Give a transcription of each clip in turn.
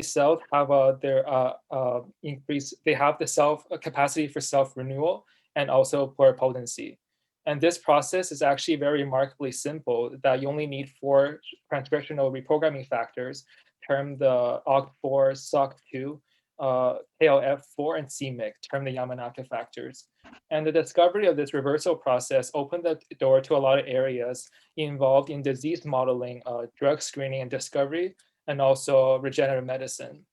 cells have their increase. They have the self capacity for self renewal and also pluripotency. And this process is actually very remarkably simple. That you only need four transcriptional reprogramming factors, termed the OCT4, SOC2, KLF4, and CMYC, termed the Yamanaka factors. And the discovery of this reversal process opened the door to a lot of areas involved in disease modeling, drug screening and discovery, and also regenerative medicine.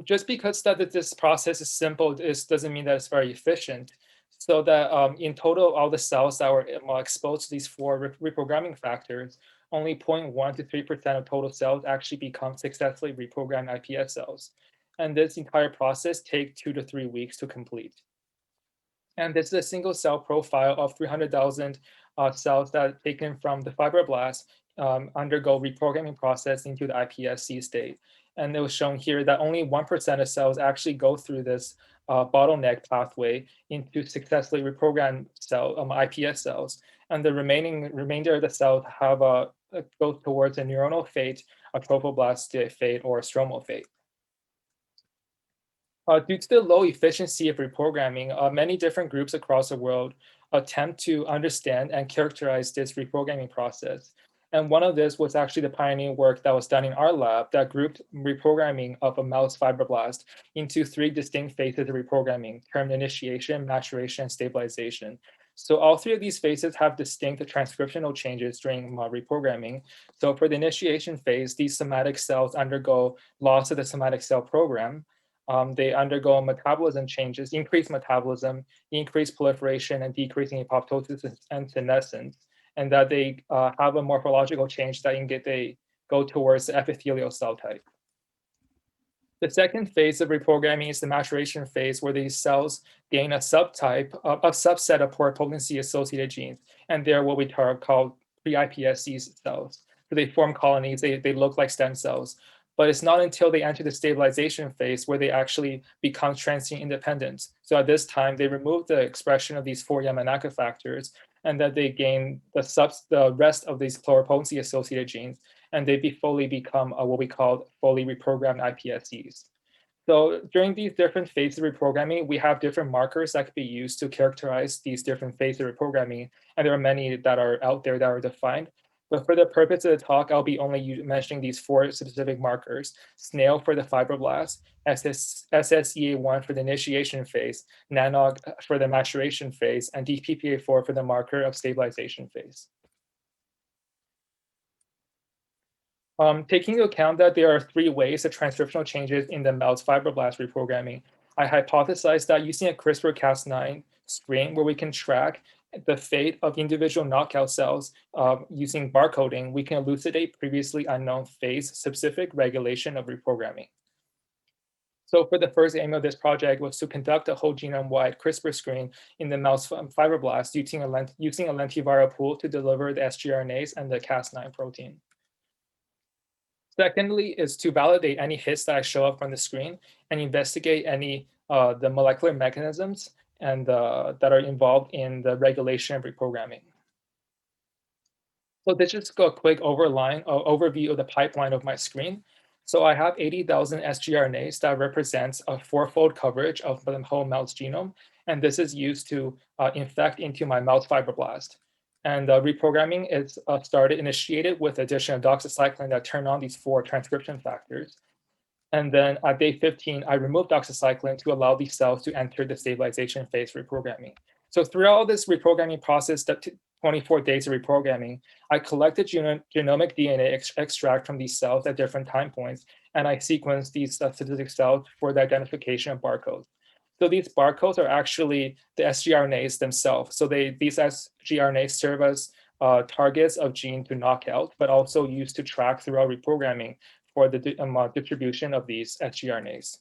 Just because this process is simple, this doesn't mean that it's very efficient. So that in total, all the cells that were exposed to these four reprogramming factors, only 0.1 to 3% of total cells actually become successfully reprogrammed iPS cells. And this entire process takes 2 to 3 weeks to complete. And this is a single cell profile of 300,000 cells that are taken from the fibroblast, undergo reprogramming process into the iPSC state. And it was shown here that only 1% of cells actually go through this bottleneck pathway into successfully reprogrammed iPS cells. And the remainder of the cells have go towards a neuronal fate, a trophoblast fate, or a stromal fate. Due to the low efficiency of reprogramming, many different groups across the world attempt to understand and characterize this reprogramming process. And one of this was actually the pioneering work that was done in our lab that grouped reprogramming of a mouse fibroblast into 3 distinct phases of reprogramming, termed initiation, maturation, and stabilization. So all 3 of these phases have distinct transcriptional changes during reprogramming. So for the initiation phase, these somatic cells undergo loss of the somatic cell program. They undergo metabolism changes, increased metabolism, increased proliferation, and decreasing apoptosis and senescence, and that they have a morphological change that they go towards the epithelial cell type. The second phase of reprogramming is the maturation phase, where these cells gain a subset of pluripotency-associated genes, and they're what we call pre-iPSC cells. So they form colonies, they look like stem cells. But it's not until they enter the stabilization phase where they actually become transgene independent. So at this time, they remove the expression of these 4 Yamanaka factors, and that they gain the rest of these pluripotency-associated genes, and they fully become what we call fully reprogrammed iPSCs. So during these different phases of reprogramming, we have different markers that could be used to characterize these different phases of reprogramming, and there are many that are out there that are defined. But for the purpose of the talk, I'll be only mentioning these 4 specific markers: SNAIL for the fibroblast, SSEA1 for the initiation phase, NANOG for the maturation phase, and DPPA4 for the marker of stabilization phase. Taking into account that there are 3 ways of transcriptional changes in the mouse fibroblast reprogramming, I hypothesized that using a CRISPR-Cas9 screen where we can track the fate of individual knockout cells using barcoding, we can elucidate previously unknown phase-specific regulation of reprogramming. So for the first aim of this project was to conduct a whole genome-wide CRISPR screen in the mouse fibroblast using a lentiviral pool to deliver the sgRNAs and the Cas9 protein. Secondly is to validate any hits that show up on the screen and investigate any the molecular mechanisms and that are involved in the regulation of reprogramming. So this is just a quick overview of the pipeline of my screen. So I have 80,000 sgRNAs that represents a 4-fold coverage of the whole mouse genome, and this is used to infect into my mouse fibroblast. And reprogramming is initiated with addition of doxycycline that turn on these 4 transcription factors. And then at day 15, I remove doxycycline to allow these cells to enter the stabilization phase reprogramming. So throughout this reprogramming process, that 24 days of reprogramming, I collected genomic DNA extract from these cells at different time points, and I sequenced these specific cells for the identification of barcodes. So these barcodes are actually the sgRNAs themselves. So these sgRNAs serve as targets of gene to knock out, but also used to track throughout reprogramming for the distribution of these sgRNAs.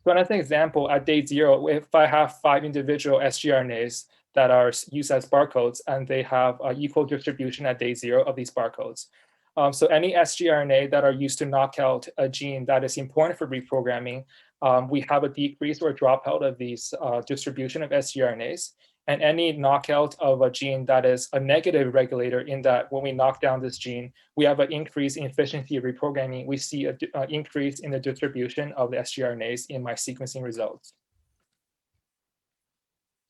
So as an example, at day 0, if I have 5 individual sgRNAs that are used as barcodes, and they have equal distribution at day 0 of these barcodes. So any sgRNA that are used to knock out a gene that is important for reprogramming, we have a decrease or dropout of these distribution of sgRNAs. And any knockout of a gene that is a negative regulator, in that when we knock down this gene, we have an increase in efficiency of reprogramming. We see an increase in the distribution of the sgRNAs in my sequencing results.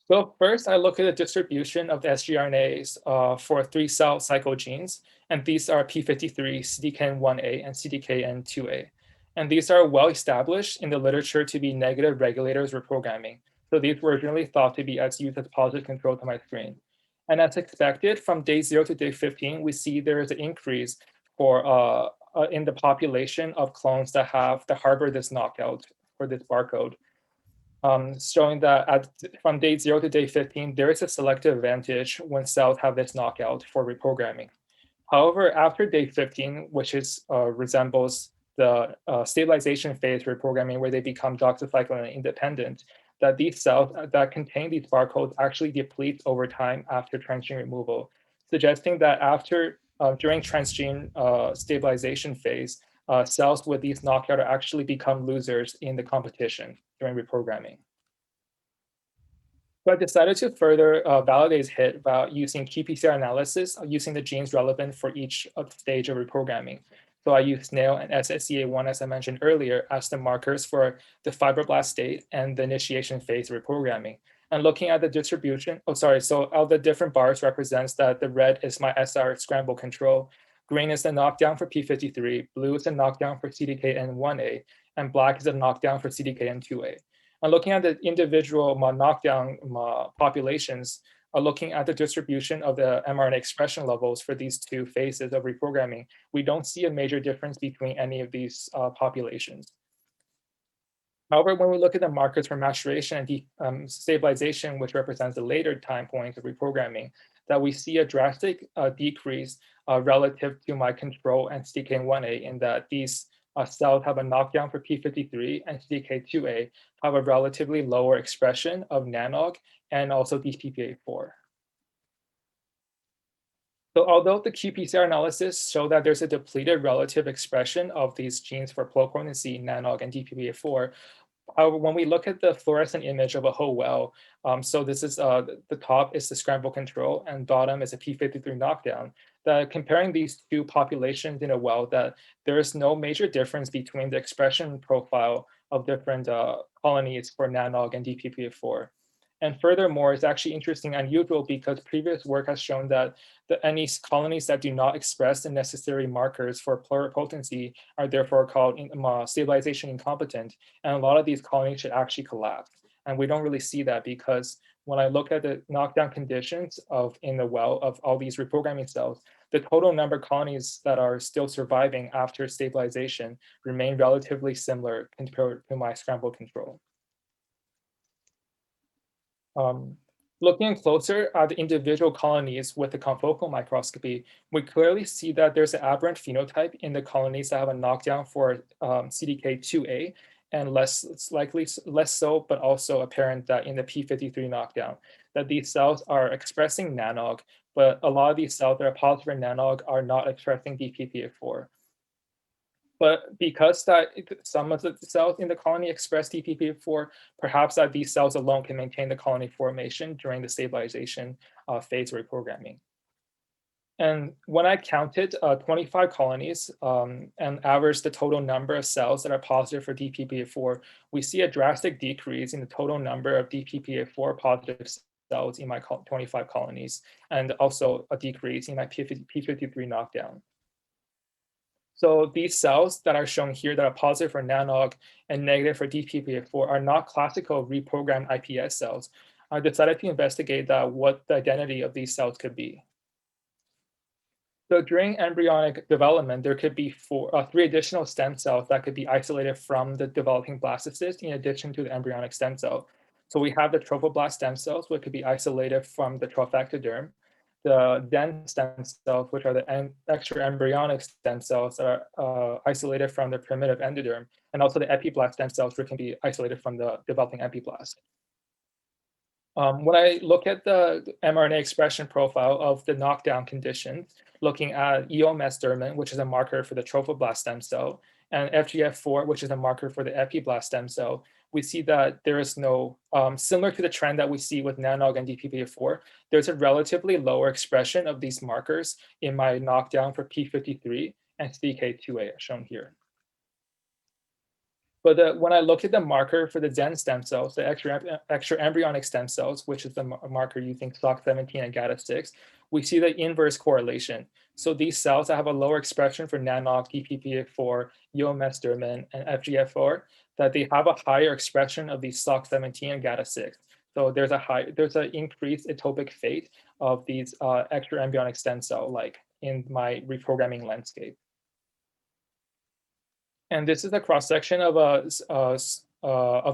So first, I look at the distribution of the sgRNAs for 3 cell cycle genes, and these are p53, CDKN1A, and CDKN2A. And these are well established in the literature to be negative regulators reprogramming. So these were originally thought to be used as positive control to my screen. And as expected, from day 0 to day 15, we see there is an increase for in the population of clones that harbor this knockout for this barcode, showing that from day 0 to day 15, there is a selective advantage when cells have this knockout for reprogramming. However, after day 15, which resembles the stabilization phase reprogramming, where they become doxycycline independent, that these cells that contain these barcodes actually deplete over time after transgene removal, suggesting that during transgene stabilization phase, cells with these knockout actually become losers in the competition during reprogramming. So I decided to further validate his hit about using qPCR analysis, using the genes relevant for each stage of reprogramming. So I used SNAIL and SSEA1, as I mentioned earlier, as the markers for the fibroblast state and the initiation phase reprogramming. And looking at the distribution, so all the different bars represents that the red is my SR scramble control, green is the knockdown for p53, blue is the knockdown for CDKN1A, and black is the knockdown for CDKN2A. And looking at the individual knockdown populations, looking at the distribution of the mRNA expression levels for these two phases of reprogramming, we don't see a major difference between any of these populations. However, when we look at the markers for maturation and stabilization, which represents the later time points of reprogramming, that we see a drastic decrease relative to my control and CDKN1A, in that these cells have a knockdown for p53, and CDK2A have a relatively lower expression of NANOG and also DPPA4. So although the qPCR analysis show that there's a depleted relative expression of these genes for pluripotency, NANOG, and DPPA4, however, when we look at the fluorescent image of a whole well, so this is the top is the scramble control and bottom is a p53 knockdown, that comparing these two populations in a well, that there is no major difference between the expression profile of different colonies for NANOG and DPPA4. And furthermore, it's actually interesting and unusual because previous work has shown that any colonies that do not express the necessary markers for pluripotency are therefore called stabilization incompetent. And a lot of these colonies should actually collapse. And we don't really see that because when I look at the knockdown conditions in the well of all these reprogramming cells, the total number of colonies that are still surviving after stabilization remain relatively similar compared to my scramble control. Looking closer at the individual colonies with the confocal microscopy, we clearly see that there's an aberrant phenotype in the colonies that have a knockdown for CDK2A, and less so, but also apparent that in the p53 knockdown, that these cells are expressing NANOG, but a lot of these cells that are positive for NANOG are not expressing DPPA4. But because that some of the cells in the colony express DPPA4, perhaps that these cells alone can maintain the colony formation during the stabilization phase reprogramming. And when I counted 25 colonies and averaged the total number of cells that are positive for DPPA4, we see a drastic decrease in the total number of DPPA4 positive cells in my 25 colonies, and also a decrease in my p53 knockdown. So these cells that are shown here that are positive for NANOG and negative for DPPA4 are not classical reprogrammed iPS cells. I decided to investigate what the identity of these cells could be. So during embryonic development, there could be 3 additional stem cells that could be isolated from the developing blastocyst in addition to the embryonic stem cell. So we have the trophoblast stem cells, which could be isolated from the trophectoderm, the den stem cells, which are the extra embryonic stem cells that are isolated from the primitive endoderm, and also the epiblast stem cells, which can be isolated from the developing epiblast. When I look at the mRNA expression profile of the knockdown conditions, looking at EOMS-dermin, which is a marker for the trophoblast stem cell, and FGF4, which is a marker for the epiblast stem cell, we see that there is no, similar to the trend that we see with NANOG and DPP4, there's a relatively lower expression of these markers in my knockdown for P53 and CDK2A shown here. But when I look at the marker for the Zen stem cells, the extra embryonic stem cells, which is the marker using SOC17 and GATA6, we see the inverse correlation. So these cells that have a lower expression for NANOG, DPP4, EOMS-dermin, and FGFR, that they have a higher expression of these SOC17 and GATA6. So there's an increased ectopic fate of these extra embryonic stem cell, like in my reprogramming landscape. And this is a cross section of a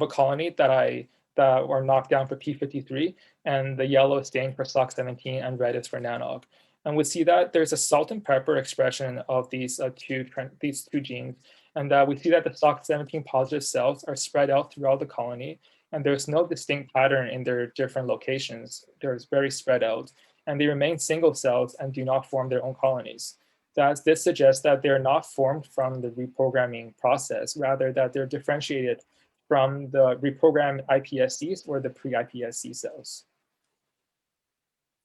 colony that were knocked down for P53, and the yellow is stained for SOC17, and red is for NANOG. And we see that there's a salt and pepper expression of these two genes, and we see that the SOC17 positive cells are spread out throughout the colony, and there's no distinct pattern in their different locations. They're very spread out, and they remain single cells and do not form their own colonies. That this suggests that they're not formed from the reprogramming process, rather that they're differentiated from the reprogrammed iPSCs or the pre-iPSC cells.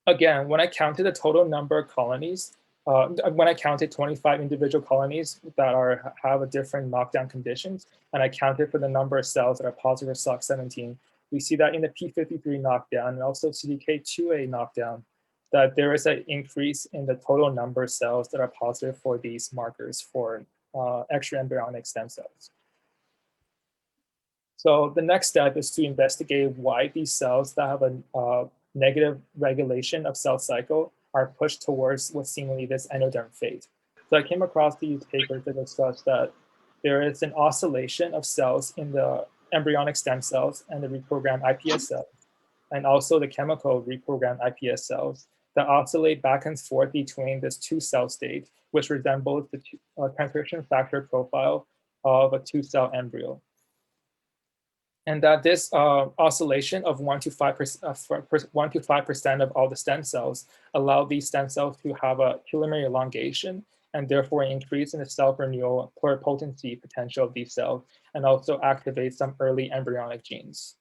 Again, when I counted the total number of colonies, when I counted 25 individual colonies that have a different knockdown conditions, and I counted for the number of cells that are positive SOC17, we see that in the P53 knockdown and also CDK2A knockdown, that there is an increase in the total number of cells that are positive for these markers for extra embryonic stem cells. So the next step is to investigate why these cells that have a negative regulation of cell cycle are pushed towards what's seemingly this endoderm fate. So I came across these papers that discuss that there is an oscillation of cells in the embryonic stem cells and the reprogrammed iPS cells, and also the chemical reprogrammed iPS cells that oscillate back and forth between this two-cell state, which resembles the transcription factor profile of a two-cell embryo. And that this oscillation of 1 to 5% of all the stem cells allow these stem cells to have a telomere elongation and therefore increase in the self-renewal pluripotency potential of these cells, and also activate some early embryonic genes.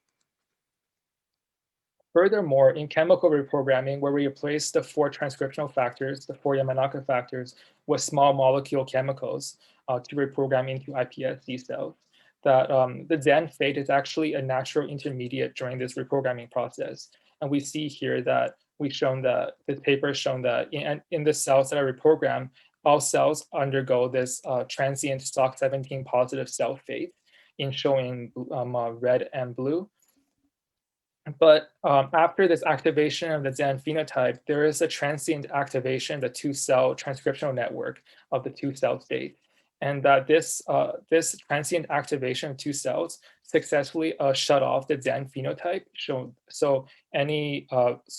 Furthermore, in chemical reprogramming, where we replace the 4 transcriptional factors, the 4 Yamanaka factors, with small molecule chemicals to reprogram into iPSC cells, that the Zen fate is actually a natural intermediate during this reprogramming process. And we see here that we've shown that this paper has shown that in the cells that are reprogrammed, all cells undergo this transient SOC17 positive cell fate in showing red and blue. But after this activation of the Zen phenotype, there is a transient activation of the two-cell transcriptional network of the two-cell state. And that this transient activation of two cells successfully shut off the Zen phenotype. So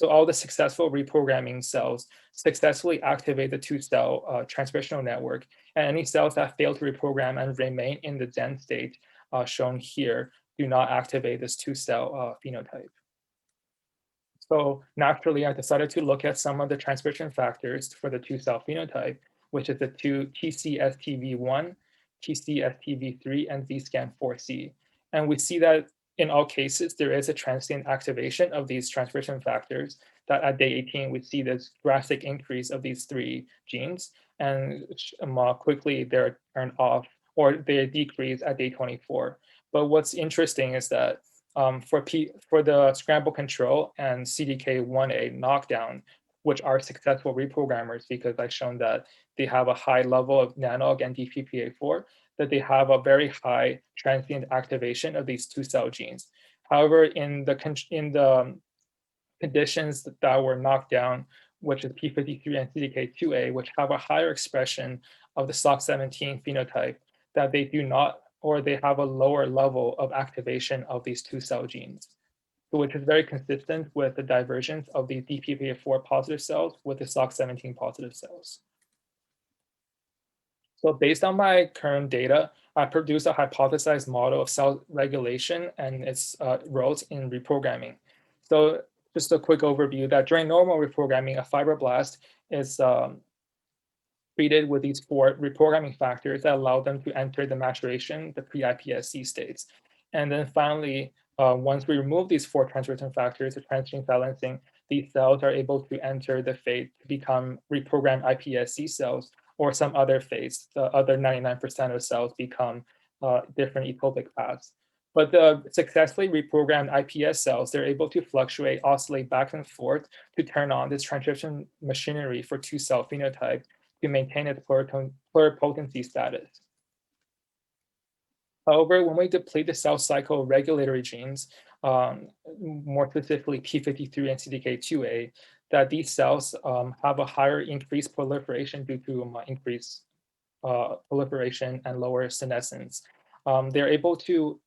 all the successful reprogramming cells successfully activate the two-cell transcriptional network. And any cells that fail to reprogram and remain in the Zen state, shown here, do not activate this two-cell phenotype. So naturally, I decided to look at some of the transcription factors for the two-cell phenotype, which is the two TCSTV1, TCSTV3, and ZSCAN4C. And we see that in all cases, there is a transient activation of these transcription factors, that at day 18, we see this drastic increase of these 3 genes, and quickly they're turned off, or they decrease at day 24. But what's interesting is that for the scramble control and CDK1A knockdown, which are successful reprogrammers, because I've shown that they have a high level of NANOG and DPPA4, that they have a very high transient activation of these two-cell genes. However, in the conditions that were knocked down, which is P53 and CDK2A, which have a higher expression of the SOC17 phenotype, that they do not, or they have a lower level of activation of these two-cell genes, which is very consistent with the divergence of the DPPA4 positive cells with the SOC17 positive cells. So based on my current data, I produced a hypothesized model of cell regulation and its roles in reprogramming. So just a quick overview that during normal reprogramming, a fibroblast is treated with these 4 reprogramming factors that allow them to enter the maturation, the pre-iPSC states. And then finally, once we remove these 4 transcription factors, the transgene silencing, these cells are able to enter the phase to become reprogrammed iPSC cells, or some other phase. The other 99% of cells become different etopic paths. But the successfully reprogrammed iPS cells, they're able to fluctuate, oscillate back and forth to turn on this transcription machinery for 2-cell phenotype to maintain its pluripotency status. However, when we deplete the cell cycle regulatory genes, more specifically P53 and CDK2A, that these cells have a higher increased proliferation due to increased proliferation and lower senescence. They're able to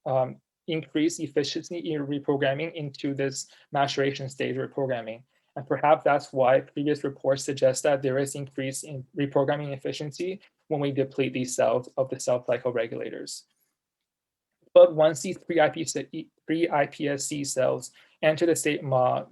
increase efficiency in reprogramming into this maturation stage reprogramming. And perhaps that's why previous reports suggest that there is increase in reprogramming efficiency when we deplete these cells of the cell cycle regulators. But once these pre-iPSC cells enter the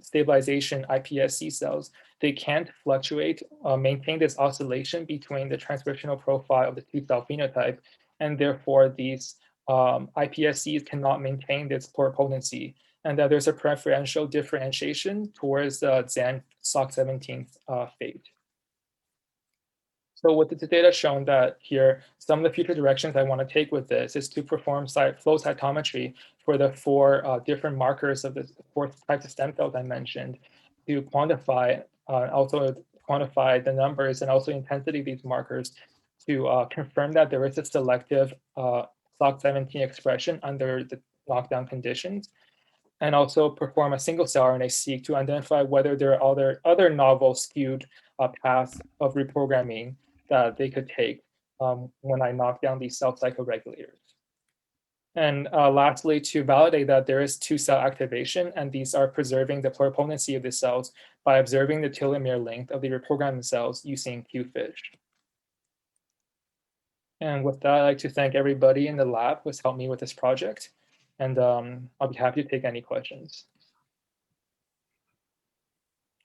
stabilization iPSC cells, they can't fluctuate, maintain this oscillation between the transcriptional profile of the 2-cell phenotype, and therefore these iPSCs cannot maintain this pluripotency, and that there's a preferential differentiation towards the XAN SOC17 fate. So with the data shown that here, some of the future directions I want to take with this is to perform flow cytometry for the 4 different markers of the 4 types of stem cells I mentioned, to quantify, also quantify the numbers and also intensity of these markers to confirm that there is a selective SOC17 expression under the lockdown conditions, and also perform a single-cell RNA-seq to identify whether there are other novel skewed paths of reprogramming that they could take when I knock down these cell cycle regulators. And lastly, to validate that there is 2-cell activation, and these are preserving the pluripotency of the cells by observing the telomere length of the reprogrammed cells using QFISH. And with that, I'd like to thank everybody in the lab who has helped me with this project. And I'll be happy to take any questions.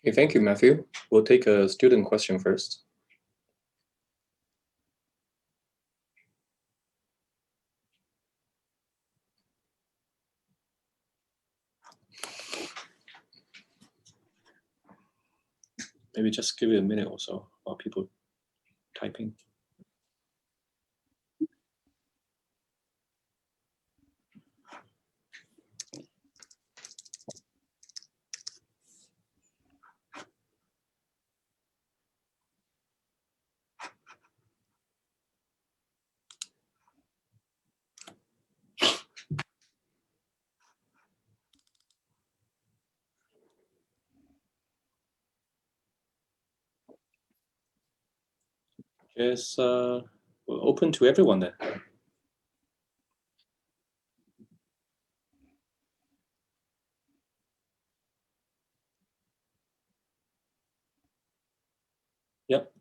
Okay, thank you, Matthew. We'll take a student question first. Maybe just give it a minute or so while people typing. Yes, we're open to everyone then. Yep.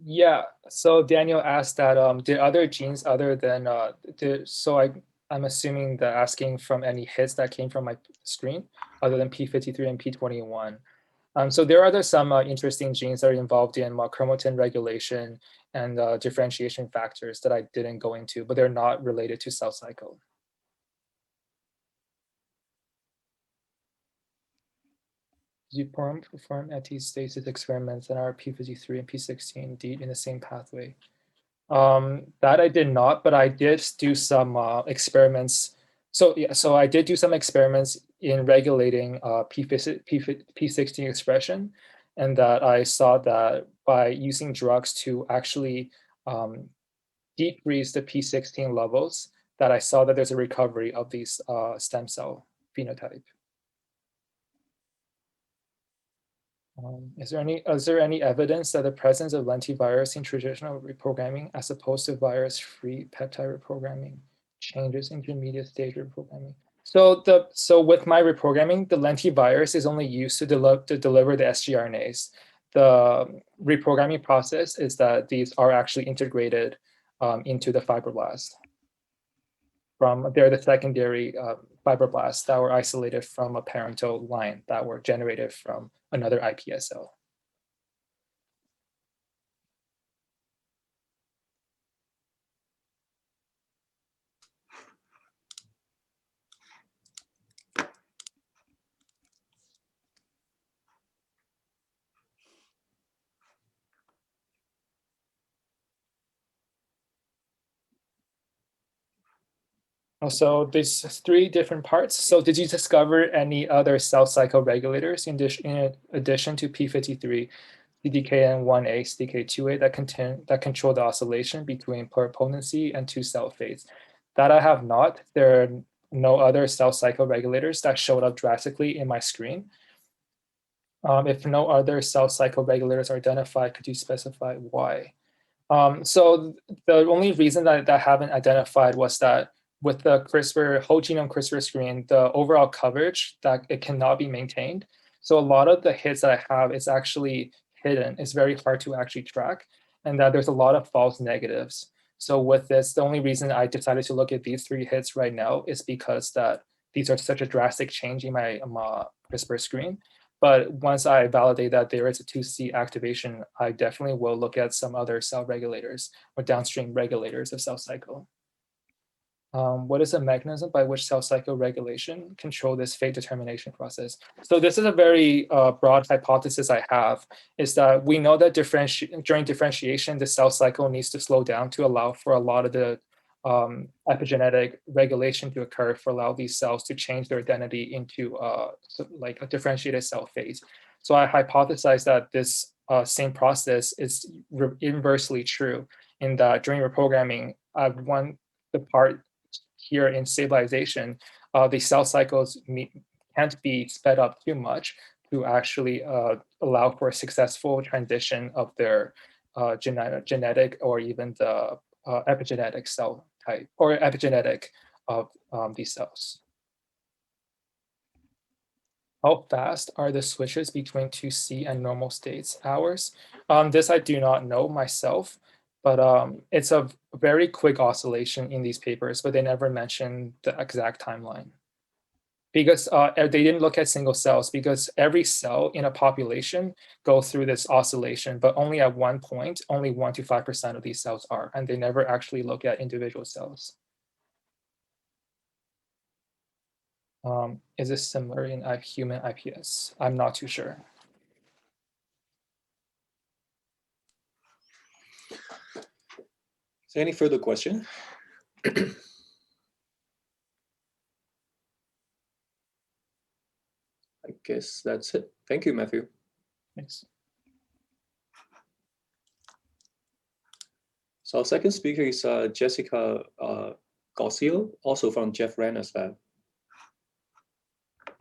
Yeah, so Daniel asked that did other genes other than I'm assuming that asking from any hits that came from my screen other than P53 and P21. So there are some interesting genes that are involved in chromatin regulation and differentiation factors that I didn't go into, but they're not related to cell cycle. Did you perform anti-stasis experiments in our P53 and P16 indeed in the same pathway? That I did not, but I did do some experiments. So yeah, so I did do some experiments in regulating P16 expression, and that I saw that by using drugs to actually decrease the P16 levels, that I saw that there's a recovery of these stem cell phenotype. Is there any evidence that the presence of lentivirus in traditional reprogramming, as opposed to virus-free peptide reprogramming, changes intermediate stage reprogramming? So with my reprogramming, the lentivirus is only used to deliver the sgRNAs. The reprogramming process is that these are actually integrated into the fibroblast. they're the secondary fibroblasts that were isolated from a parental line that were generated from another iPS cell. So there's 3 different parts. So did you discover any other cell cycle regulators in addition to P53, CDKN1A, CDK2A that control the oscillation between pluripotency and 2-cell phase? That I have not. There are no other cell cycle regulators that showed up drastically in my screen. If no other cell cycle regulators are identified, could you specify why? So the only reason that I haven't identified was that with the CRISPR, whole genome CRISPR screen, the overall coverage, that it cannot be maintained. So a lot of the hits that I have is actually hidden. It's very hard to actually track, and that there's a lot of false negatives. So with this, the only reason I decided to look at these 3 hits right now is because that these are such a drastic change in my CRISPR screen. But once I validate that there is a 2C activation, I definitely will look at some other cell regulators or downstream regulators of cell cycle. What is the mechanism by which cell cycle regulation control this fate determination process? So this is a very broad hypothesis I have, is that we know that during differentiation, the cell cycle needs to slow down to allow for a lot of the epigenetic regulation to occur for allow these cells to change their identity into like a differentiated cell phase. So I hypothesize that this same process is inversely true in that during reprogramming, the part here in stabilization, the cell cycles can't be sped up too much to actually allow for a successful transition of their genetic or even the epigenetic cell type or epigenetic of these cells. How fast are the switches between 2C and normal states? Hours? This I do not know myself, but it's a very quick oscillation in these papers, but they never mention the exact timeline. Because they didn't look at single cells, because every cell in a population goes through this oscillation, but only at one point, only 1 to 5% of these cells are, and they never actually look at individual cells. Is this similar in human iPS? I'm not too sure. Is there any further question? I guess that's it. Thank you, Matthew. Thanks. So our second speaker is Jessica Garcia, also from Jeff Ranna's lab.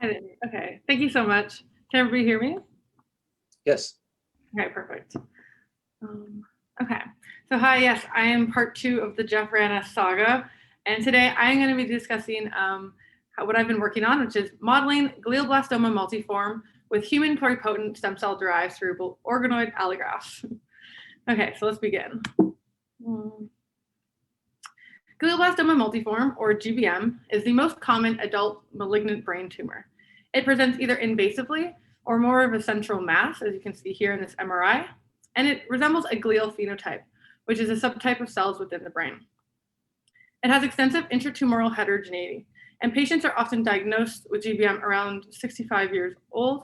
Okay, thank you so much. Can everybody hear me? Yes. Okay, perfect. Okay, so hi, yes, I am part 2 of the Jeff Ranna saga, and today I'm going to be discussing what I've been working on, which is modeling glioblastoma multiforme with human pluripotent stem cell derived cerebral organoid allografts. Okay, so let's begin. Glioblastoma multiforme, or GBM, is the most common adult malignant brain tumor. It presents either invasively or more of a central mass, as you can see here in this MRI, and it resembles a glial phenotype, which is a subtype of cells within the brain. It has extensive intratumoral heterogeneity, and patients are often diagnosed with GBM around 65 years old.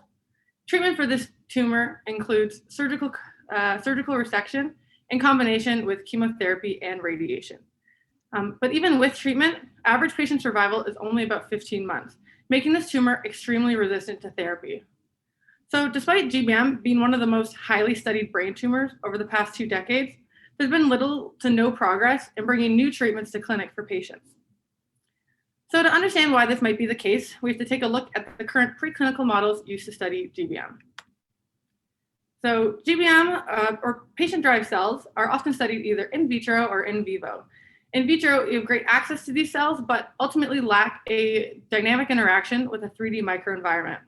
Treatment for this tumor includes surgical resection in combination with chemotherapy and radiation. But even with treatment, average patient survival is only about 15 months, making this tumor extremely resistant to therapy. So despite GBM being one of the most highly studied brain tumors over the past 2 decades, there's been little to no progress in bringing new treatments to clinic for patients. So to understand why this might be the case, we have to take a look at the current preclinical models used to study GBM. So GBM, or patient-derived cells, are often studied either in vitro or in vivo. In vitro, you have great access to these cells, but ultimately lack a dynamic interaction with a 3D microenvironment.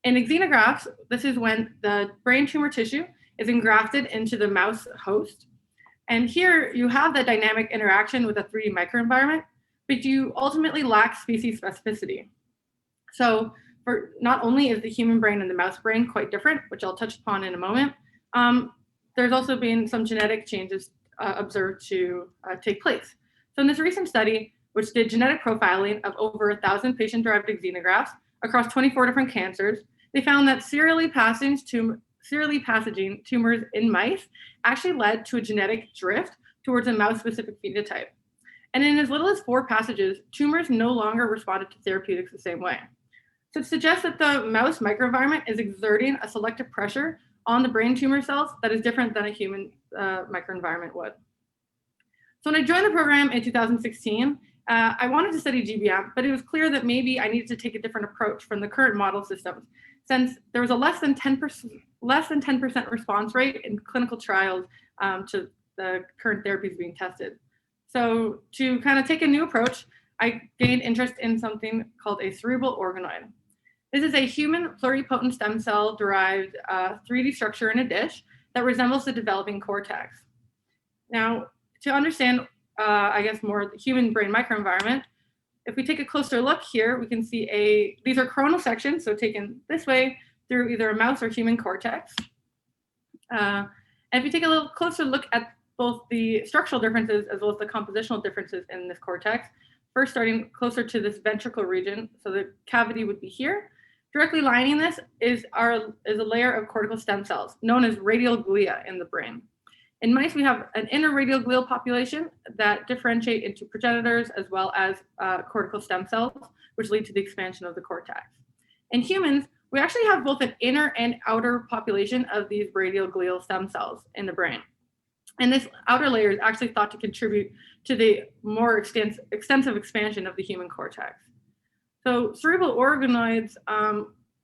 In xenografts, this is when the brain tumor tissue is engrafted into the mouse host. And here you have the dynamic interaction with a 3D microenvironment, but you ultimately lack species specificity. So for not only is the human brain and the mouse brain quite different, which I'll touch upon in a moment, there's also been some genetic changes observed to take place. So in this recent study, which did genetic profiling of over 1,000 patient-derived xenografts across 24 different cancers, they found that serially passaging tumors in mice actually led to a genetic drift towards a mouse-specific phenotype. And in as little as 4 passages, tumors no longer responded to therapeutics the same way. So it suggests that the mouse microenvironment is exerting a selective pressure on the brain tumor cells that is different than a human microenvironment would. So when I joined the program in 2016, I wanted to study GBM, but it was clear that maybe I needed to take a different approach from the current model systems, since there was a less than 10% response rate in clinical trials to the current therapies being tested. So to kind of take a new approach, I gained interest in something called a cerebral organoid. This is a human pluripotent stem cell derived 3D structure in a dish that resembles the developing cortex. Now, to understand, I guess, more the human brain microenvironment, if we take a closer look here, we can see these are coronal sections, so taken this way through either a mouse or human cortex. And if you take a little closer look at both the structural differences as well as the compositional differences in this cortex, first starting closer to this ventricle region, so the cavity would be here. Directly lining this is a layer of cortical stem cells known as radial glia in the brain. In mice, we have an inner radial glial population that differentiate into progenitors as well as cortical stem cells, which lead to the expansion of the cortex. In humans, we actually have both an inner and outer population of these radial glial stem cells in the brain. And this outer layer is actually thought to contribute to the more extensive expansion of the human cortex. So cerebral organoids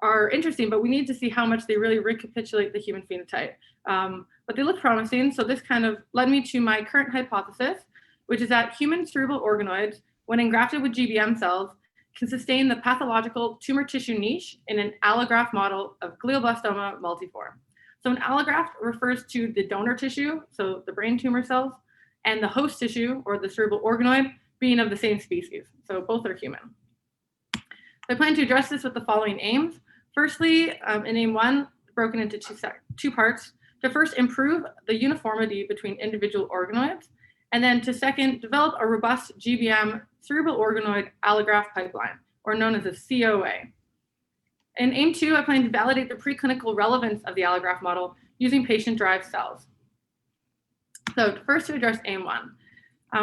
are interesting, but we need to see how much they really recapitulate the human phenotype. But they look promising, so this kind of led me to my current hypothesis, which is that human cerebral organoids, when engrafted with GBM cells, can sustain the pathological tumor tissue niche in an allograft model of glioblastoma multiforme. So an allograft refers to the donor tissue, so the brain tumor cells, and the host tissue, or the cerebral organoid, being of the same species. So both are human. I plan to address this with the following aims. Firstly, in aim 1, broken into two parts, to first improve the uniformity between individual organoids, and then to second, develop a robust GBM cerebral organoid allograft pipeline, or known as a COA. In aim 2, I plan to validate the preclinical relevance of the allograft model using patient-derived cells. So first, to address aim 1.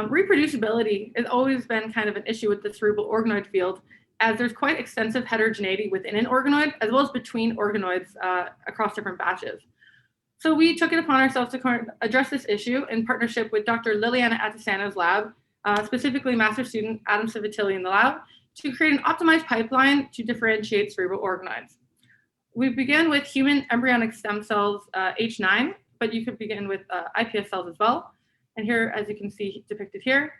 Reproducibility has always been kind of an issue with the cerebral organoid field, as there's quite extensive heterogeneity within an organoid, as well as between organoids across different batches. So we took it upon ourselves to address this issue in partnership with Dr. Liliana Atisano's lab, specifically master student Adam Civitelli in the lab, to create an optimized pipeline to differentiate cerebral organoids. We began with human embryonic stem cells H9, but you could begin with iPS cells as well. And here, as you can see depicted here,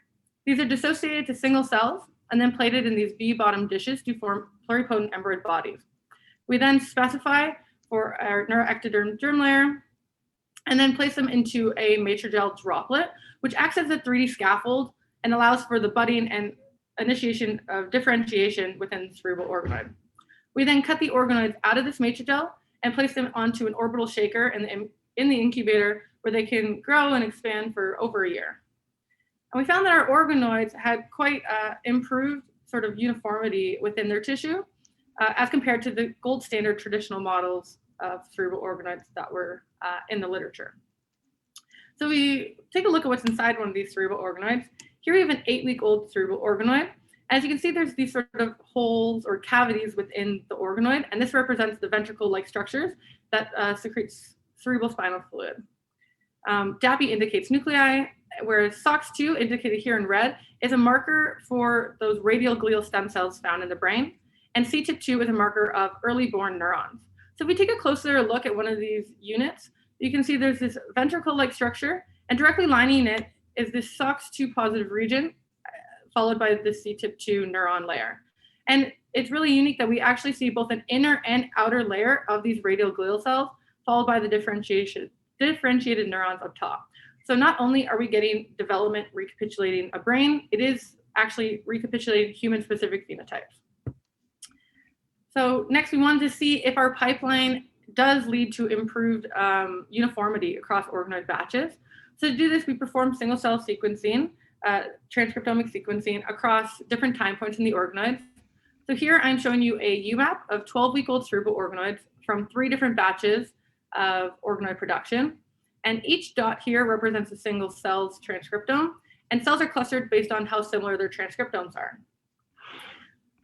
these are dissociated to single cells and then plated in these V-bottom dishes to form pluripotent embryoid bodies. We then specify for our neuroectoderm germ layer and then place them into a matrigel droplet, which acts as a 3D scaffold and allows for the budding and initiation of differentiation within the cerebral organoid. We then cut the organoids out of this matrigel and place them onto an orbital shaker in the incubator, where they can grow and expand for over a year. And we found that our organoids had quite improved sort of uniformity within their tissue as compared to the gold standard traditional models of cerebral organoids that were in the literature. So we take a look at what's inside one of these cerebral organoids. Here we have an 8-week-old cerebral organoid. As you can see, there's these sort of holes or cavities within the organoid, and this represents the ventricle-like structures that secretes cerebral spinal fluid. DAPI indicates nuclei, whereas SOX2, indicated here in red, is a marker for those radial glial stem cells found in the brain, and CTIP2 is a marker of early born neurons. So if we take a closer look at one of these units, you can see there's this ventricle-like structure, and directly lining it is this SOX2 positive region, followed by the CTIP2 neuron layer. And it's really unique that we actually see both an inner and outer layer of these radial glial cells, followed by the differentiated neurons up top. So not only are we getting development recapitulating a brain, it is actually recapitulating human-specific phenotypes. So next, we wanted to see if our pipeline does lead to improved uniformity across organoid batches. So to do this, we performed single-cell sequencing, transcriptomic sequencing across different time points in the organoids. So here I'm showing you a UMAP of 12-week-old cerebral organoids from 3 different batches of organoid production. And each dot here represents a single cell's transcriptome, and cells are clustered based on how similar their transcriptomes are.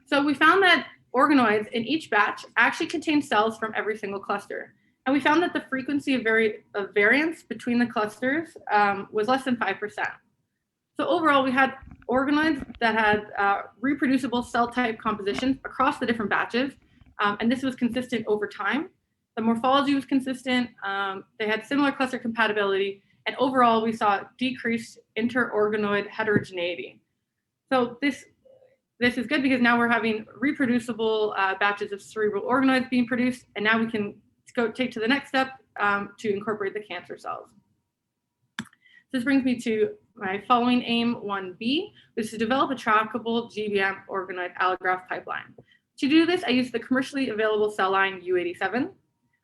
So we found that organoids in each batch actually contain cells from every single cluster. And we found that the frequency of variance between the clusters was less than 5%. So overall, we had organoids that had reproducible cell type compositions across the different batches. And this was consistent over time. The morphology was consistent. They had similar cluster compatibility. And overall, we saw decreased interorganoid heterogeneity. So this is good because now we're having reproducible batches of cerebral organoids being produced. And now we can go take to the next step to incorporate the cancer cells. This brings me to my following aim 1B, which is to develop a trackable GBM organoid allograft pipeline. To do this, I use the commercially available cell line U87.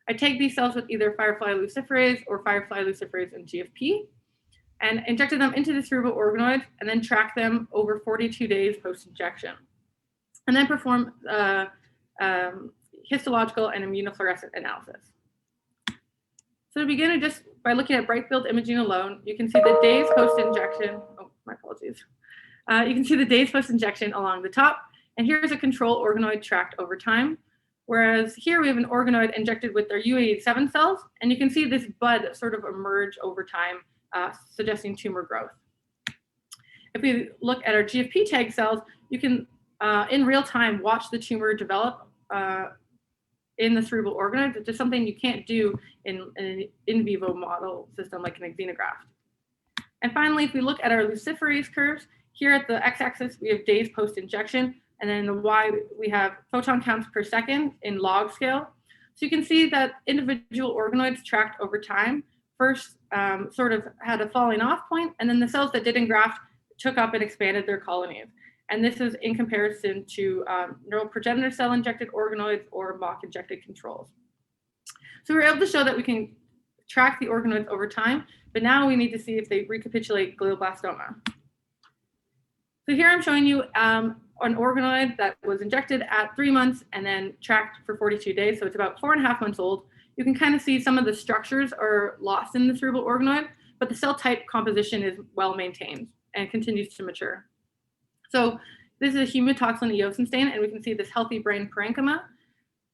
I take these cells with either Firefly luciferase or Firefly luciferase and GFP, and injected them into the cerebral organoid, and then track them over 42 days post-injection. And then perform histological and immunofluorescent analysis. So to begin, just by looking at bright field imaging alone, you can see the days post-injection. Oh, my apologies. You can see the days post-injection along the top. And here's a control organoid tracked over time. Whereas here we have an organoid injected with their U87 cells. And you can see this bud sort of emerge over time, suggesting tumor growth. If we look at our GFP tag cells, you can, in real time, watch the tumor develop in the cerebral organoid, which is something you can't do in an in vivo model system like an xenograft. And finally, if we look at our luciferase curves, here at the x-axis, we have days post-injection, and then in the y, we have photon counts per second in log scale. So you can see that individual organoids tracked over time first sort of had a falling off point, and then the cells that did engraft took up and expanded their colonies. And this is in comparison to neural progenitor cell injected organoids or mock injected controls. So we were able to show that we can track the organoids over time, but now we need to see if they recapitulate glioblastoma. So here I'm showing you an organoid that was injected at 3 months and then tracked for 42 days. So it's about 4.5 months old. You can kind of see some of the structures are lost in the cerebral organoid, but the cell type composition is well maintained and continues to mature. So this is a hematoxylin eosin stain, and we can see this healthy brain parenchyma.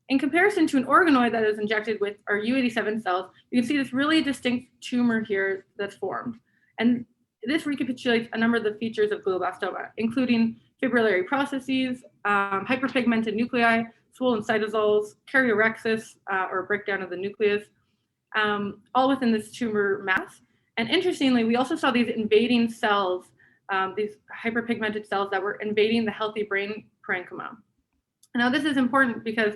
In comparison to an organoid that is injected with our U87 cells, you can see this really distinct tumor here that's formed. And this recapitulates a number of the features of glioblastoma, including fibrillary processes, hyperpigmented nuclei, swollen cytosols, karyorrhexis, or breakdown of the nucleus, all within this tumor mass. And interestingly, we also saw these invading cells, these hyperpigmented cells that were invading the healthy brain parenchyma. Now, this is important because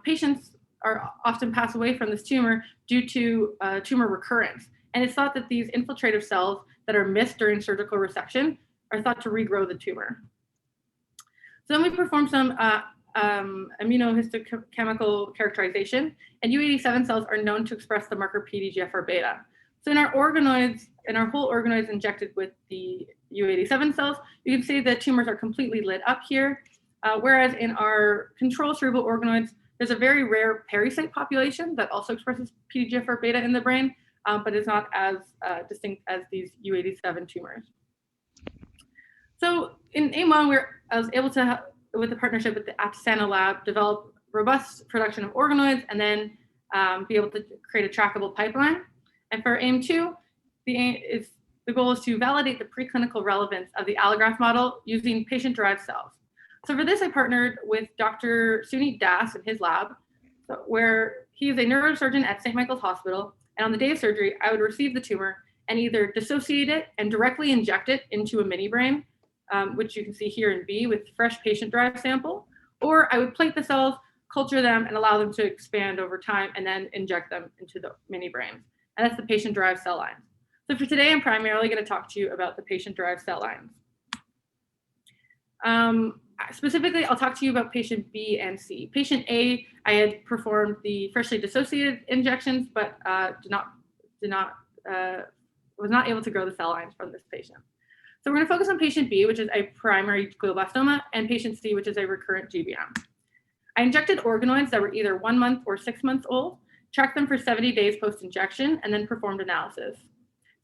patients are often pass away from this tumor due to tumor recurrence. And it's thought that these infiltrative cells that are missed during surgical resection are thought to regrow the tumor. So then we performed some immunohistochemical characterization, and U87 cells are known to express the marker PDGFR-beta. So in our organoids, in our whole organoids injected with the U87 cells, you can see the tumors are completely lit up here, whereas in our control cerebral organoids, there's a very rare pericyte population that also expresses PDGFR-beta in the brain, but is not as distinct as these U87 tumors. So in AIM-1, I was able to, with the partnership with the Atasana lab, develop robust production of organoids and then be able to create a trackable pipeline. And for AIM-2, the goal is to validate the preclinical relevance of the allograft model using patient-derived cells. So for this, I partnered with Dr. Suneet Das in his lab, where he is a neurosurgeon at St. Michael's Hospital. And on the day of surgery, I would receive the tumor and either dissociate it and directly inject it into a mini brain, which you can see here in B with fresh patient-derived sample, or I would plate the cells, culture them, and allow them to expand over time, and then inject them into the mini brains. And that's the patient-derived cell lines. So for today, I'm primarily going to talk to you about the patient-derived cell lines. Specifically, I'll talk to you about patient B and C. Patient A, I had performed the freshly dissociated injections, but was not able to grow the cell lines from this patient. So we're going to focus on patient B, which is a primary glioblastoma, and patient C, which is a recurrent GBM. I injected organoids that were either 1 month or 6 months old, tracked them for 70 days post-injection, and then performed analysis.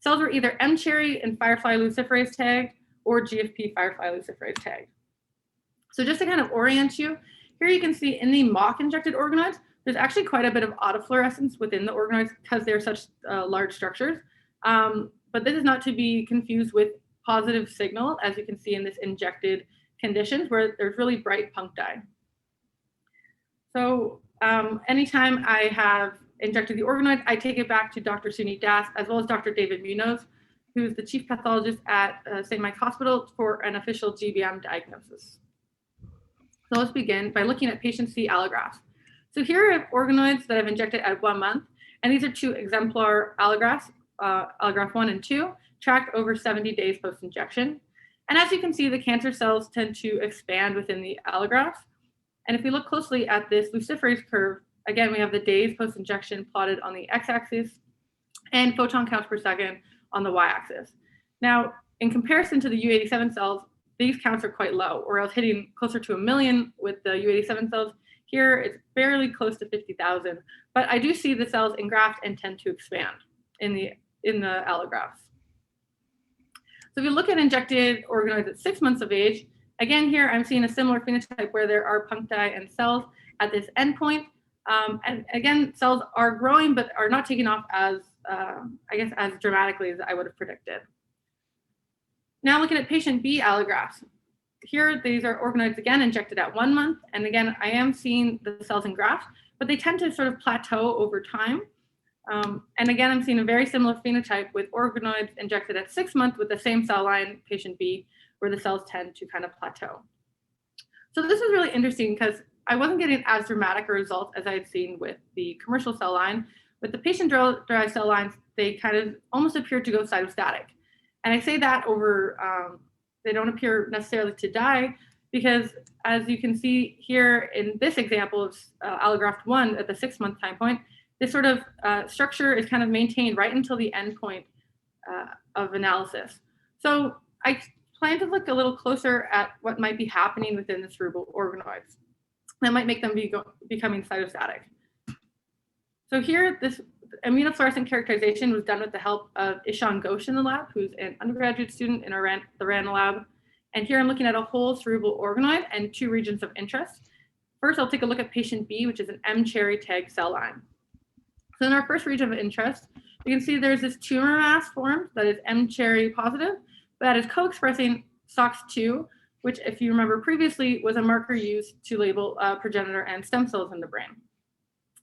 Cells were either mCherry and Firefly luciferase tagged or GFP Firefly luciferase tagged. So just to kind of orient you, here you can see in the mock injected organoids, there's actually quite a bit of autofluorescence within the organoids because they're such large structures. But this is not to be confused with positive signal, as you can see in this injected conditions where there's really bright puncti. So anytime I have injected the organoid, I take it back to Dr. Suni Das, as well as Dr. David Munoz, who's the chief pathologist at St. Mike's Hospital, for an official GBM diagnosis. So let's begin by looking at patient C allografts. So here are organoids that I've injected at 1 month, and these are 2 exemplar allografts, allograft 1 and 2, tracked over 70 days post-injection. And as you can see, the cancer cells tend to expand within the allograft. And if we look closely at this luciferase curve, again, we have the days post-injection plotted on the x-axis and photon counts per second on the y-axis. Now, in comparison to the U87 cells, these counts are quite low, or I was hitting closer to 1 million with the U87 cells. Here, it's barely close to 50,000, but I do see the cells engraft and tend to expand in the allografts. So if you look at injected organoids at 6 months of age, again, here I'm seeing a similar phenotype where there are puncti and cells at this endpoint. And again, cells are growing, but are not taking off as, as dramatically as I would have predicted. Now looking at patient B allografts. Here, these are organoids again injected at 1 month. And again, I am seeing the cells engraft, but they tend to sort of plateau over time. And again, I'm seeing a very similar phenotype with organoids injected at 6 months with the same cell line, patient B, where the cells tend to kind of plateau. So this is really interesting because I wasn't getting as dramatic a result as I had seen with the commercial cell line. With the patient-derived cell lines, they kind of almost appear to go cytostatic. And I say that over, they don't appear necessarily to die, because as you can see here in this example of allograft 1 at the 6 month time point, this sort of structure is kind of maintained right until the end point of analysis. So I plan to look a little closer at what might be happening within the cerebral organoids that might make them becoming cytostatic. So here, this immunofluorescent characterization was done with the help of Ishan Ghosh in the lab, who's an undergraduate student in the RANA lab. And here I'm looking at a whole cerebral organoid and 2 regions of interest. First, I'll take a look at patient B, which is an mCherry tagged cell line. So in our first region of interest, you can see there's this tumor mass formed that is mCherry positive, but that is co-expressing SOX2, which, if you remember previously, was a marker used to label progenitor and stem cells in the brain.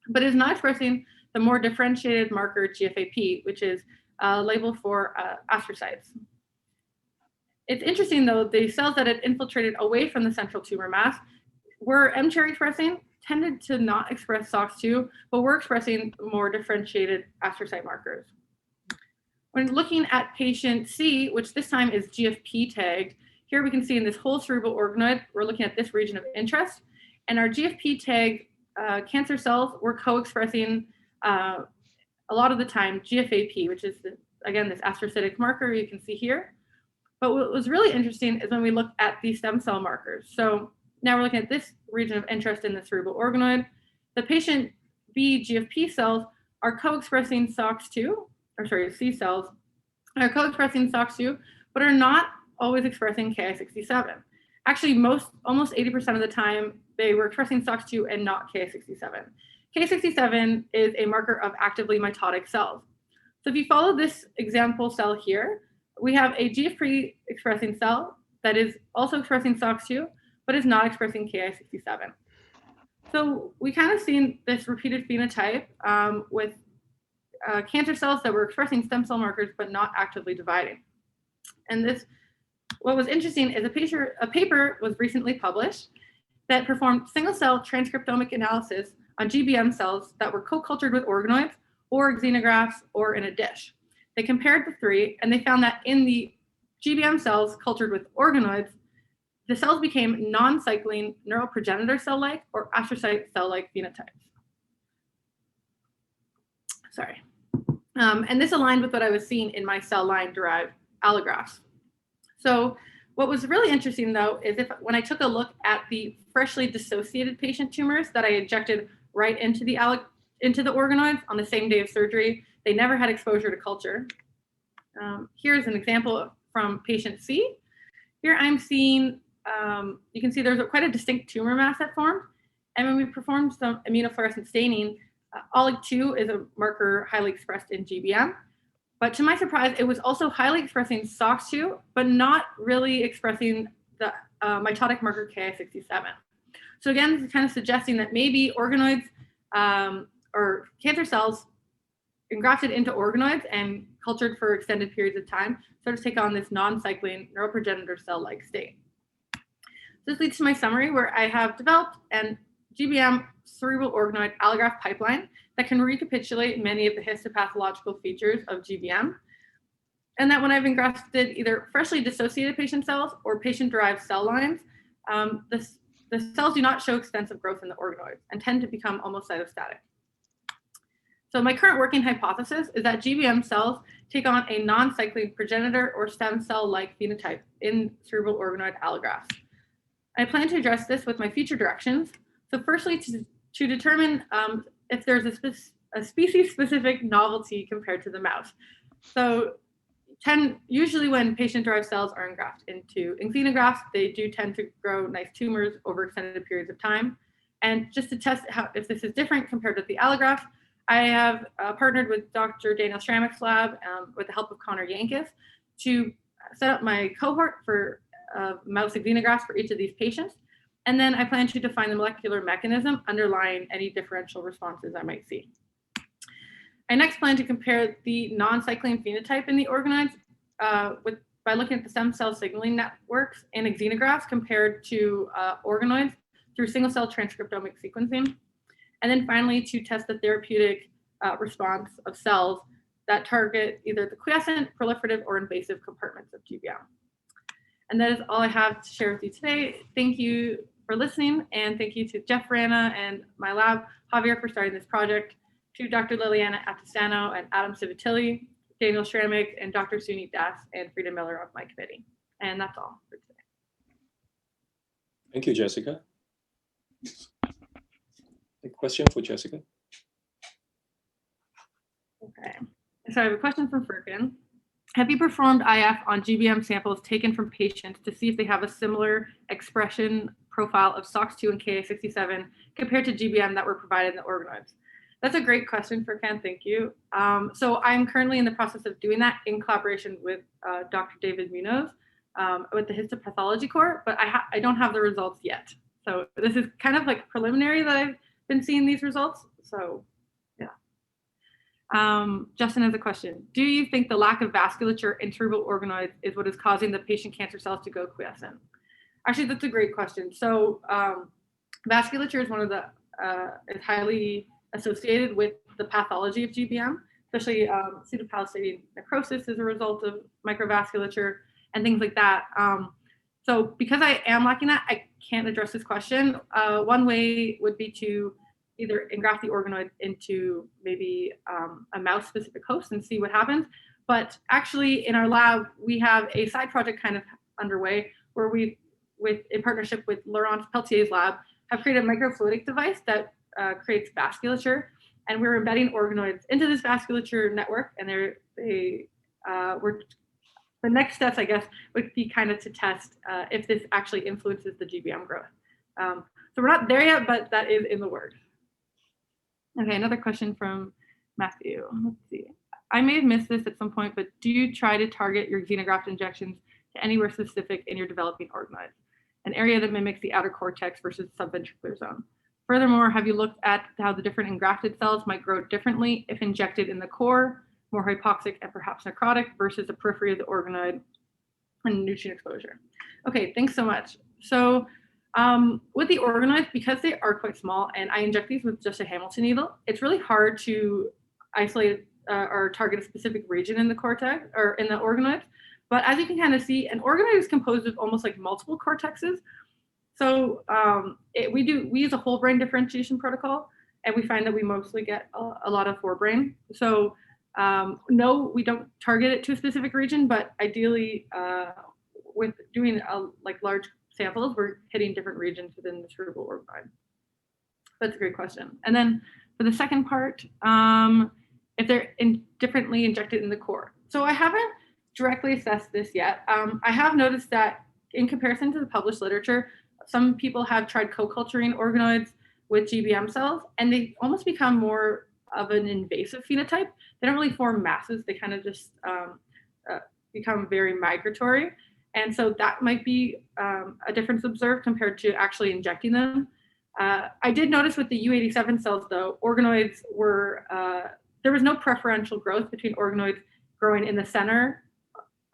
But it is not expressing the more differentiated marker GFAP, which is a label for astrocytes. It's interesting, though, the cells that had infiltrated away from the central tumor mass were mCherry expressing, tended to not express SOX2, but were expressing more differentiated astrocyte markers. When looking at patient C, which this time is GFP tagged, here we can see in this whole cerebral organoid, we're looking at this region of interest, and our GFP tagged cancer cells were co-expressing a lot of the time GFAP, which is, again, this astrocytic marker you can see here. But what was really interesting is when we look at the stem cell markers. So now we're looking at this region of interest in the cerebral organoid. The patient B GFP cells are co-expressing SOX2, or sorry, C cells are co-expressing SOX2, but are not always expressing Ki67. Actually, almost 80% of the time, they were expressing SOX2 and not Ki67. Ki67 is a marker of actively mitotic cells. So if you follow this example cell here, we have a GFP expressing cell that is also expressing SOX2, but is not expressing Ki67. So we kind of seen this repeated phenotype with cancer cells that were expressing stem cell markers, but not actively dividing. And this, what was interesting is a paper was recently published that performed single cell transcriptomic analysis on GBM cells that were co-cultured with organoids or xenografts or in a dish. They compared the 3, and they found that in the GBM cells cultured with organoids, the cells became non-cycling neural progenitor cell-like or astrocyte cell-like phenotypes. Sorry. And this aligned with what I was seeing in my cell line derived allografts. So what was really interesting though, is when I took a look at the freshly dissociated patient tumors that I injected right into the organoids on the same day of surgery, they never had exposure to culture. Here's an example from patient C. Here I'm seeing, you can see there's quite a distinct tumor mass that formed. And when we performed some immunofluorescent staining, OLIG2 is a marker highly expressed in GBM. But to my surprise, it was also highly expressing SOX2, but not really expressing the mitotic marker Ki67. So again, this is kind of suggesting that maybe organoids or cancer cells engrafted into organoids and cultured for extended periods of time sort of take on this non-cycling neural progenitor cell-like state. This leads to my summary, where I have developed an GBM cerebral organoid allograft pipeline that can recapitulate many of the histopathological features of GBM, and that when I've engrafted either freshly dissociated patient cells or patient-derived cell lines, the cells do not show extensive growth in the organoids and tend to become almost cytostatic. So my current working hypothesis is that GBM cells take on a non-cycling progenitor or stem cell-like phenotype in cerebral organoid allografts. I plan to address this with my future directions. So firstly, to determine if there's a species-specific novelty compared to the mouse. So usually when patient-derived cells are engrafted into xenografts, they do tend to grow nice tumors over extended periods of time. And just to test if this is different compared with the allograft, I have partnered with Dr. Daniel Schrammick's lab with the help of Connor Yankus to set up my cohort for mouse xenografts for each of these patients. And then I plan to define the molecular mechanism underlying any differential responses I might see. I next plan to compare the non-cycling phenotype in the organoids by looking at the stem cell signaling networks in xenografts compared to organoids through single-cell transcriptomic sequencing. And then finally, to test the therapeutic response of cells that target either the quiescent, proliferative, or invasive compartments of GBM. And that is all I have to share with you today. Thank you for listening, and thank you to Jeff Rana and my lab, Javier, for starting this project, to Dr. Liliana Attistano and Adam Civitelli, Daniel Schrammick, and Dr. Sunit Das and Frida Miller of my committee. And that's all for today. Thank you, Jessica. A question for Jessica. Okay, so I have a question from Furkan. Have you performed IF on GBM samples taken from patients to see if they have a similar expression profile of SOX2 and Ki67 compared to GBM that were provided in the organoids? That's a great question, Furkan, thank you. So I'm currently in the process of doing that in collaboration with Dr. David Munoz with the histopathology core, but I don't have the results yet. So this is kind of like preliminary that I've been seeing these results, so yeah. Justin has a question. Do you think the lack of vasculature in cerebral organoids is what is causing the patient cancer cells to go quiescent? Actually, that's a great question. So vasculature is one of the, is highly associated with the pathology of GBM, especially pseudopallistating necrosis as a result of microvasculature and things like that. So because I am lacking that, I can't address this question. One way would be to either engraft the organoid into maybe a mouse-specific host and see what happens. But actually, in our lab, we have a side project kind of underway where we, in partnership with Laurence Peltier's lab, have created a microfluidic device that creates vasculature, and we're embedding organoids into this vasculature network. And the next steps, I guess, would be kind of to test if this actually influences the GBM growth. So we're not there yet, but that is in the works. Okay, another question from Matthew. Let's see. I may have missed this at some point, but do you try to target your xenograft injections to anywhere specific in your developing organoids, an area that mimics the outer cortex versus subventricular zone? Furthermore, have you looked at how the different engrafted cells might grow differently if injected in the core, more hypoxic and perhaps necrotic, versus the periphery of the organoid and nutrient exposure? Okay, thanks so much. So with the organoids, because they are quite small and I inject these with just a Hamilton needle, it's really hard to isolate or target a specific region in the cortex or in the organoids. But as you can kind of see, an organoid is composed of almost like multiple cortexes. So we use a whole brain differentiation protocol, and we find that we mostly get a lot of forebrain. So no, we don't target it to a specific region, but ideally with doing like large samples, we're hitting different regions within the cerebral organoid. That's a great question. And then for the second part, if they're differently injected in the core. So I haven't directly assessed this yet. I have noticed that in comparison to the published literature, some people have tried co-culturing organoids with GBM cells, and they almost become more of an invasive phenotype. They don't really form masses. They kind of just become very migratory. And so that might be a difference observed compared to actually injecting them. I did notice with the U87 cells, though, organoids were, there was no preferential growth between organoids growing in the center,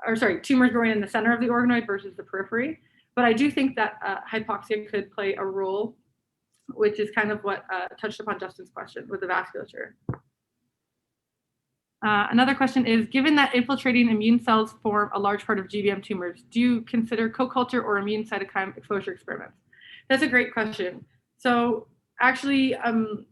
or sorry, tumors growing in the center of the organoid versus the periphery. But I do think that hypoxia could play a role, which is kind of what touched upon Justin's question with the vasculature. Another question is, given that infiltrating immune cells form a large part of GBM tumors, do you consider co-culture or immune cytokine exposure experiments? That's a great question. So actually,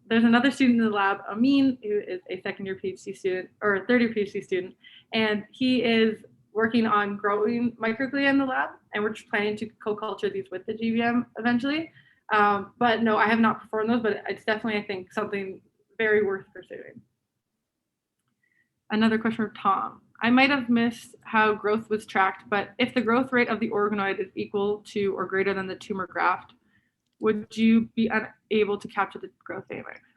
there's another student in the lab, Amin, who is a second-year PhD student, or a third-year PhD student, and he is working on growing microglia in the lab, and we're planning to co-culture these with the GBM eventually. But no, I have not performed those, but it's definitely, I think, something very worth pursuing. Another question from Tom. I might have missed how growth was tracked, but if the growth rate of the organoid is equal to or greater than the tumor graft, would you be unable to capture the growth dynamics?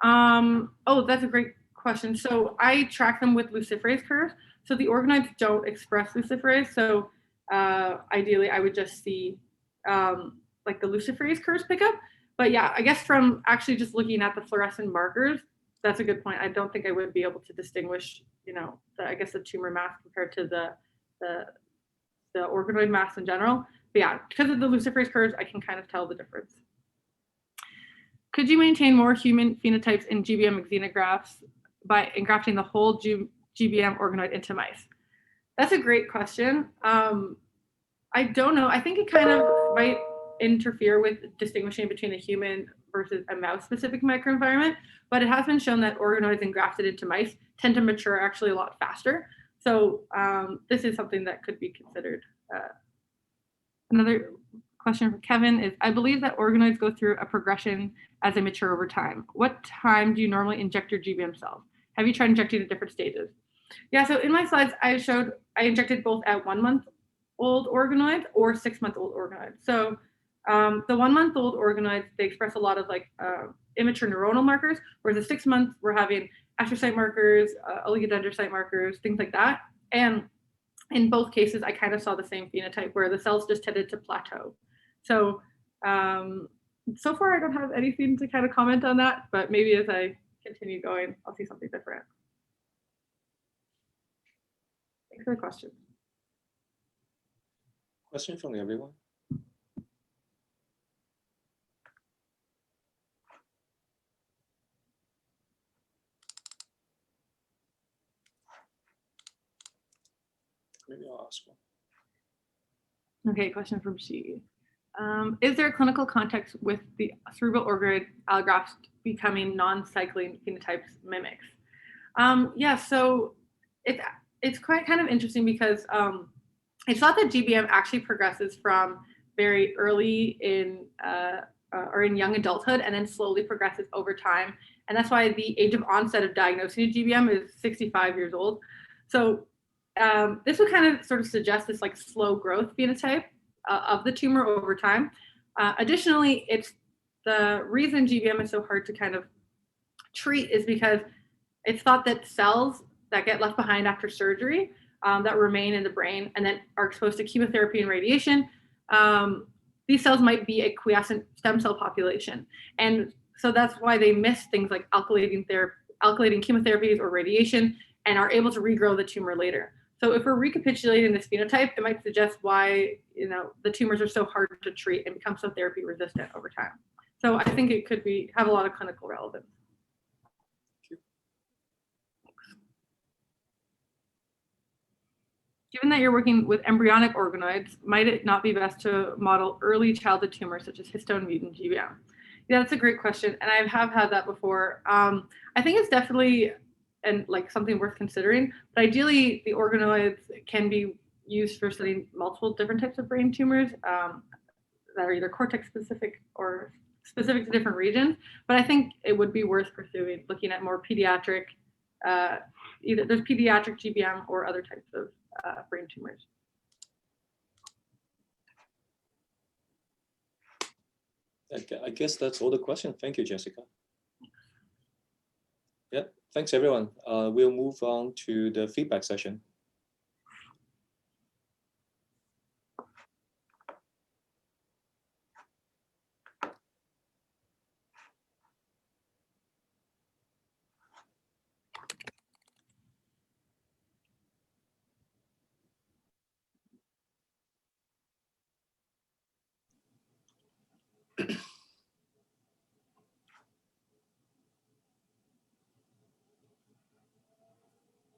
Oh, that's a great question. So I track them with luciferase curves. So the organoids don't express luciferase. So ideally, I would just see like the luciferase curves pick up. But yeah, I guess from actually just looking at the fluorescent markers, that's a good point. I don't think I would be able to distinguish, you know, I guess the tumor mass compared to the organoid mass in general. But yeah, because of the luciferase curves, I can kind of tell the difference. Could you maintain more human phenotypes in GBM xenografts by engrafting the whole GBM organoid into mice? That's a great question. I don't know. I think it kind of might interfere with distinguishing between a human versus a mouse-specific microenvironment, but it has been shown that organoids engrafted into mice tend to mature actually a lot faster. So this is something that could be considered. Another question from Kevin is, I believe that organoids go through a progression as they mature over time. What time do you normally inject your GBM cells? Have you tried injecting at different stages? Yeah, so in my slides, I showed I injected both at 1 month-old organoids or 6-month-old organoids. So the 1-month-old organoids, they express a lot of like immature neuronal markers, whereas the 6 months, we're having astrocyte markers, oligodendrocyte markers, things like that. And in both cases, I kind of saw the same phenotype where the cells just tended to plateau. So so far, I don't have anything to kind of comment on that, but maybe as I continue going, I'll see something different. Thanks for the question. Question from everyone? Maybe I'll ask one. Okay, question from Shi. Is there a clinical context with the cerebral organoid allografts becoming non-cycling phenotypes mimics? Yeah, so it's quite kind of interesting because it's thought that GBM actually progresses from very early in or in young adulthood and then slowly progresses over time. And that's why the age of onset of diagnosing a GBM is 65 years old. So this would kind of sort of suggest this like slow growth phenotype of the tumor over time. Additionally, it's the reason GBM is so hard to kind of treat is because it's thought that cells that get left behind after surgery that remain in the brain and then are exposed to chemotherapy and radiation, these cells might be a quiescent stem cell population. And so that's why they miss things like alkylating chemotherapies or radiation and are able to regrow the tumor later. So if we're recapitulating this phenotype, it might suggest why, you know, the tumors are so hard to treat and become so therapy resistant over time. So I think it could have a lot of clinical relevance. Given that you're working with embryonic organoids, might it not be best to model early childhood tumors such as histone mutant GBM? Yeah, that's a great question, and I have had that before. I think it's definitely something worth considering, but ideally the organoids can be used for studying multiple different types of brain tumors that are either cortex specific or specific to different regions. But I think it would be worth pursuing, looking at more pediatric, either there's pediatric GBM or other types of brain tumors. I guess that's all the questions. Thank you, Jessica. Yep, thanks everyone. We'll move on to the feedback session.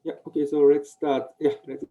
Yeah, okay, so let's start. Yeah, let's